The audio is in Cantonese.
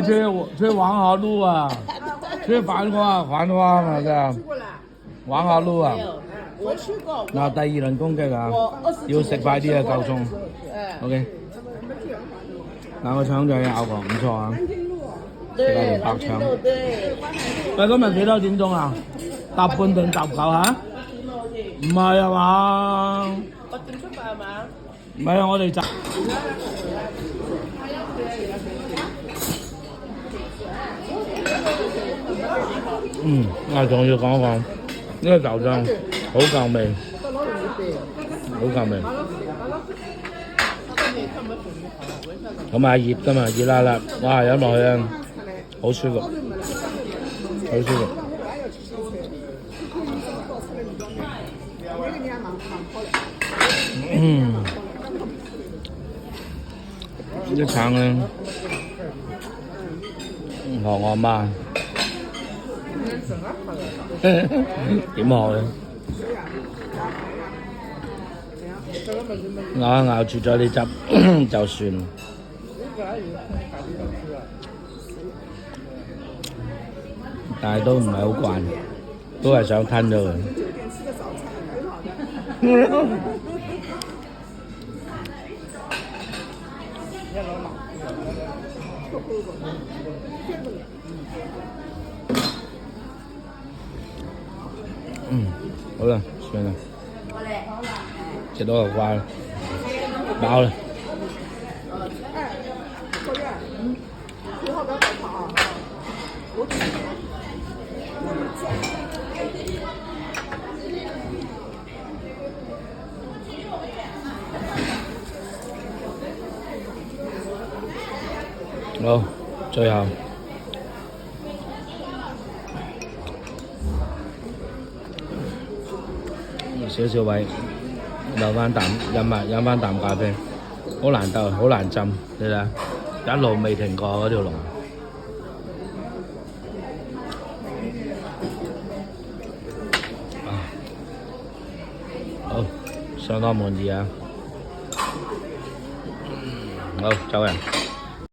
去黄河路啊，去繁花嘛，真係。黃河路啊，我去過。嗱，第二輪攻擊啊，要食快啲啊，夠鐘。OK。嗱，個腸就咬過，唔錯啊。食下條白腸。喂，今日幾多點鐘啊？10半定19嚇？唔係啊嘛？8點出發係嘛？唔係啊，我哋就。仲要講一講呢個豆漿好夠味，好夠味。咁啊熱㗎嘛，熱辣辣，哇飲落去啊，好舒服，好舒服。啲橙咧，學我阿媽。點學嘅？咬一咬住咗啲汁就算。但係都唔係好慣，都係想吞咗佢。好啦，算啦，食到就乖啦，飽啦。好，最後。少少位，留翻啖飲翻啖咖啡，好難得，好難浸，你睇下，一路未停過嗰條龍。好，相當滿意啊！好，走人。